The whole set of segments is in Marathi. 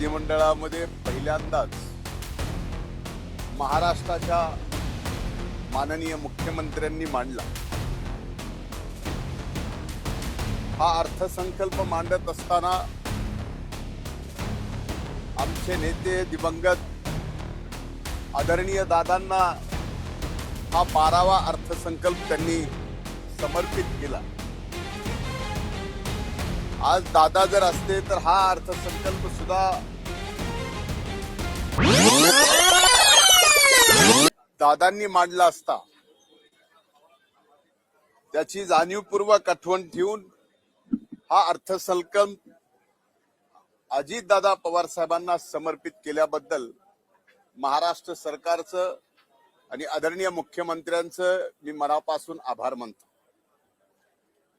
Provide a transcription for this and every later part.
विधिमंडळामध्ये पहिल्यांदाच महाराष्ट्राच्या माननीय मुख्यमंत्र्यांनी मांडला। हा अर्थसंकल्प मांडत असताना आमचे नेते दिवंगत आदरणीय दादांना हा 12वा अर्थसंकल्प त्यांनी समर्पित केला। आज दादा जर असते तर हा अर्थसंकल्प सुद्धा दादांनी मांडला असता। त्याची जाणीवपूर्वक आठवण ठेवून हा अर्थसंकल्प अजितदादा पवार साहेबांना समर्पित केल्याबद्दल महाराष्ट्र सरकारचं आणि आदरणीय मुख्यमंत्र्यांचं मी मनापासून आभार मानतो।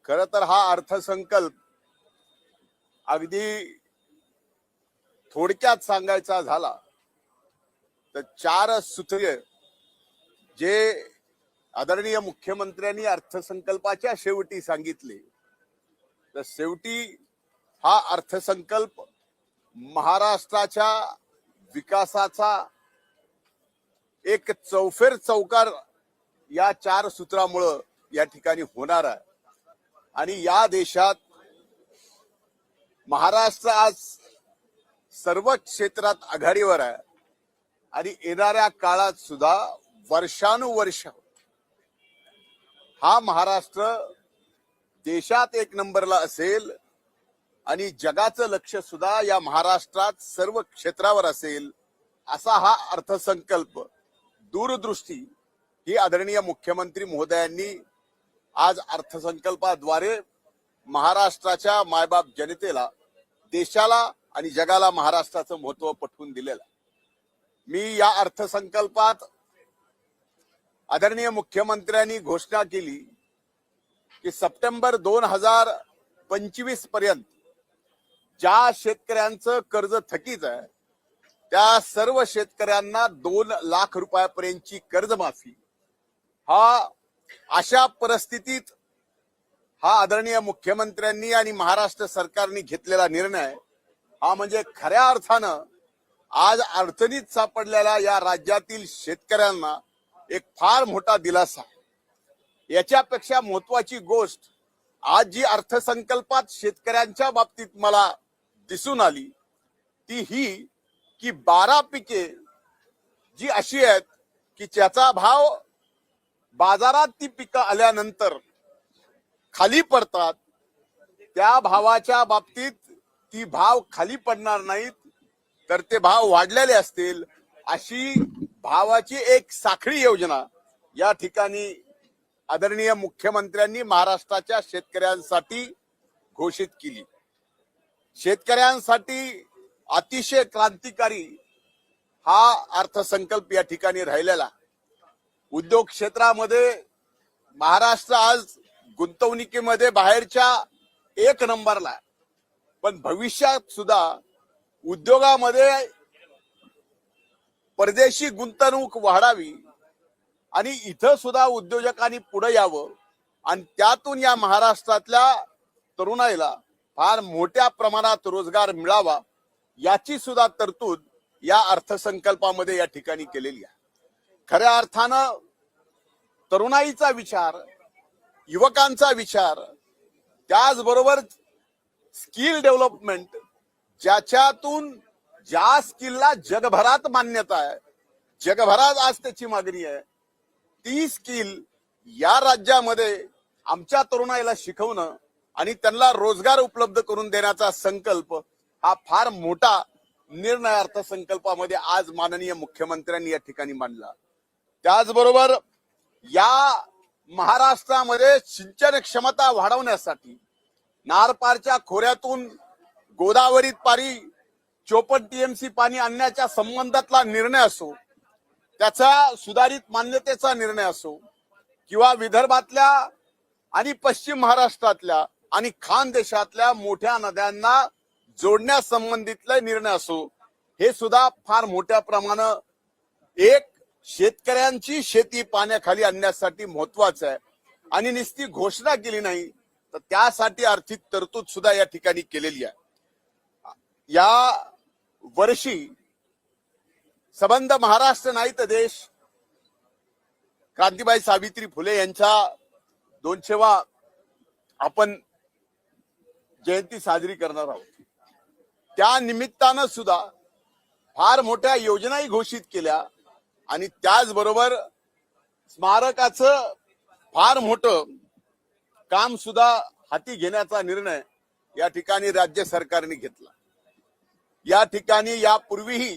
खरं तर हा अर्थसंकल्प अगदी थोडक्यात सांगायचा झाला तर 4 सूत्रे जे आदरणीय मुख्यमंत्र्यांनी अर्थसंकल्पाच्या शेवटी सांगितले, तर शेवटी हा अर्थसंकल्प महाराष्ट्राच्या विकासाचा एक चौफेर चौकार या 4 सूत्रामुळे या ठिकाणी होणार आहे। आणि या देशात महाराष्ट्र आज सर्व क्षेत्रात आघाडीवर आहे आणि येणाऱ्या काळात सुद्धा वर्षानुवर्ष हा महाराष्ट्र देशात 1 नंबरला असेल आणि जगाचं लक्ष सुद्धा या महाराष्ट्रात सर्व क्षेत्रावर असेल, असा हा अर्थसंकल्प दूरदृष्टी ही आदरणीय मुख्यमंत्री महोदयांनी आज अर्थसंकल्पाद्वारे महाराष्ट्राच्या मायबाप जनतेला, देशाला आणि जगाला महाराष्ट्राचं महत्त्व पटवून दिलेलं। मी या अर्थसंकल्पात आदरणीय मुख्यमंत्र्यांनी घोषणा केली की सप्टेंबर 2025 पर्यंत ज्या शेतकऱ्यांचं कर्ज थकीत आहे त्या सर्व शेतकऱ्यांना 2 लाख रुपयापर्यंतची कर्जमाफी। हा अशा परिस्थितीत हा आदरणीय मुख्यमंत्र्यांनी आणि महाराष्ट्र सरकारने घेतलेला निर्णय हा म्हणजे खऱ्या अर्थानं आज अडचणीत सापडलेल्या या राज्यातील शेतकऱ्यांना एक फार मोठा दिलासा। याच्यापेक्षा महत्वाची गोष्ट आज जी अर्थसंकल्पात शेतकऱ्यांच्या बाबतीत मला दिसून आली ती ही की 12 पिके जी अशी आहेत की ज्याचा भाव बाजारात ती पिकं आल्यानंतर खाली पडतात, त्या भावाच्या बाबतीत ती भाव खाली पडणार नाहीत तर ते भाव वाढलेले असतील, अशी भावाची एक साखळी योजना या ठिकाणी आदरणीय मुख्यमंत्र्यांनी महाराष्ट्राच्या शेतकऱ्यांसाठी घोषित केली। शेतकऱ्यांसाठी अतिशय क्रांतिकारी हा अर्थसंकल्प या ठिकाणी राहिलेला। उद्योग क्षेत्रामध्ये महाराष्ट्र आज गुंतवणुकीमध्ये बाहेरच्या 1 नंबरला आहे, पण भविष्यात सुद्धा उद्योगामध्ये परदेशी गुंतवणूक वाढावी आणि इथं सुद्धा उद्योजकांनी पुढे यावं आणि त्यातून या महाराष्ट्रातल्या तरुणाईला फार मोठ्या प्रमाणात रोजगार मिळावा, याची सुद्धा तरतूद या अर्थसंकल्पामध्ये या ठिकाणी केलेली आहे। खऱ्या अर्थानं तरुणाईचा विचार, युवकांचा विचार, त्याचबरोबर स्किल डेव्हलपमेंट, ज्याच्यातून ज्या स्किलला जगभरात मान्यता आहे, जगभरात आज त्याची मागणी आहे, ती स्किल या राज्यामध्ये आमच्या तरुणाईला शिकवणं आणि त्यांना रोजगार उपलब्ध करून देण्याचा संकल्प हा फार मोठा निर्णय अर्थसंकल्पामध्ये आज माननीय मुख्यमंत्र्यांनी या ठिकाणी मांडला। त्याचबरोबर या महाराष्ट्रामध्ये सिंचन क्षमता वाढवण्यासाठी नारपारच्या खोऱ्यातून गोदावरीत पारी 54 TMC पाणी आणण्याच्या संबंधातला निर्णय असो, त्याचा सुधारित मान्यतेचा निर्णय असो, किंवा विदर्भातल्या आणि पश्चिम महाराष्ट्रातल्या आणि खानदेशातल्या मोठ्या नद्यांना जोडण्यासंबंधितले निर्णय असो, हे सुद्धा फार मोठ्या प्रमाणात एक शेतकऱ्यांची शेती पाण्याखाली आणण्यासाठी महत्वाचं आहे। आणि नुसती घोषणा केली नाही तर त्यासाठी आर्थिक तरतूद सुद्धा या ठिकाणी केलेली आहे। या वर्षी संबंध महाराष्ट्र नाही तर देश क्रांतीबाई सावित्री फुले यांच्या 200वा आपण जयंती साजरी करणार आहोत. त्या निमित्तानं सुद्धा फार मोठ्या योजनाही घोषित केल्या आणि त्याचबरोबर स्मारकाचं फार मोठं काम सुद्धा हाती घेण्याचा निर्णय या ठिकाणी राज्य सरकारने घेतला. या ठिकाणी यापूर्वीही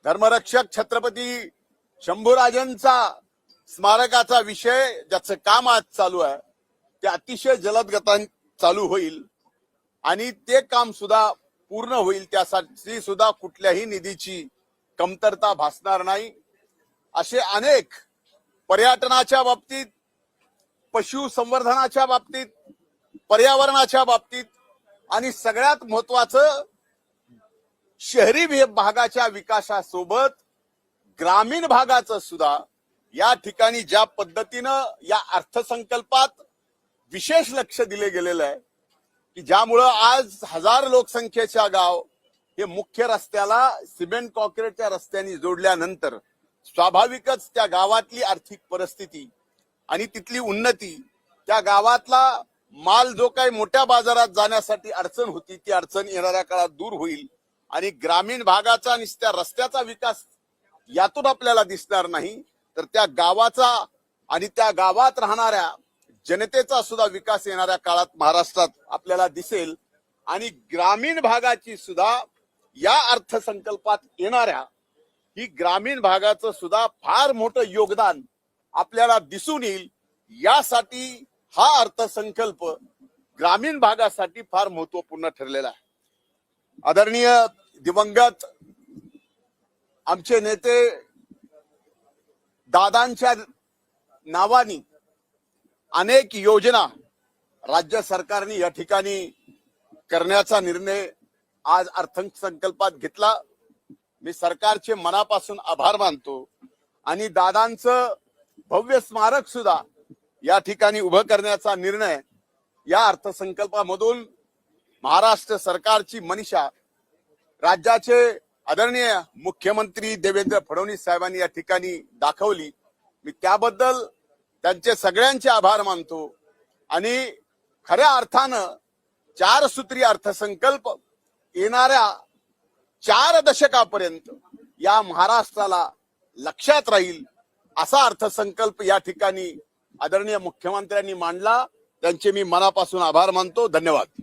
धर्मरक्षक छत्रपती शंभूराजांचा स्मारकाचा विषय ज्याचं काम आज चालू आहे ते अतिशय जलद गतीने चालू होईल आणि ते काम सुद्धा पूर्ण होईल. त्यासाठी सुद्धा कुठल्याही निधीची कमतरता भासणार नाही. असे अनेक पर्यटनाच्या बाबतीत, पशुसंवर्धनाच्या बाबतीत, पर्यावरणाच्या बाबतीत आणि सगळ्यात महत्वाचं शहरी भागाच्या विकासासोबत ग्रामीण भागाचं सुद्धा या ठिकाणी ज्या पद्धतीनं या अर्थसंकल्पात विशेष लक्ष दिले गेलेलं आहे की ज्यामुळं आज 1000 लोकसंख्येच्या गाव हे मुख्य रस्त्याला सिमेंट कॉन्क्रीटच्या रस्त्याने जोडल्यानंतर स्वाभाविकच त्या गावातली आर्थिक परिस्थिती आणि तिथली उन्नती, त्या गावातला माल जो काही मोठ्या बाजारात जाण्यासाठी अडचण होती ती अडचण येणाऱ्या काळात दूर होईल आणि ग्रामीण भागाचा नुसत्या रस्त्याचा विकास यातून आपल्याला दिसणार नाही तर त्या गावाचा आणि त्या गावात राहणाऱ्या जनतेचा सुद्धा विकास येणाऱ्या काळात महाराष्ट्रात आपल्याला दिसेल. आणि ग्रामीण भागाची सुद्धा या अर्थसंकल्पात येणाऱ्या ही ग्रामीण भागाचं सुद्धा फार मोठं योगदान आपल्याला दिसून येईल. यासाठी हा अर्थसंकल्प ग्रामीण भागासाठी फार महत्वपूर्ण ठरलेला आहे. आदरणीय दिवंगत आमचे नेते दादांच्या नावानी अनेक योजना राज्य सरकारने या ठिकाणी करण्याचा निर्णय आज अर्थसंकल्पात घेतला. मी सरकारचे मनापासून आभार मानतो आणि दादांचं भव्य स्मारक सुद्धा या ठिकाणी उभं करण्याचा निर्णय या अर्थसंकल्पामधून महाराष्ट्र सरकारची मनीषा राज्याचे आदरणीय मुख्यमंत्री देवेंद्र फडणवीस साहेबांनी या ठिकाणी दाखवली. मी त्याबद्दल त्यांचे सगळ्यांचे आभार मानतो आणि खऱ्या अर्थानं 4 सूत्री अर्थसंकल्प येणाऱ्या 4 दशकापर्यंत या महाराष्ट्राला लक्षात राहील असा अर्थसंकल्प या ठिकाणी आदरणीय मुख्यमंत्र्यांनी मांडला. त्यांचे मी मनापासून आभार मानतो. धन्यवाद.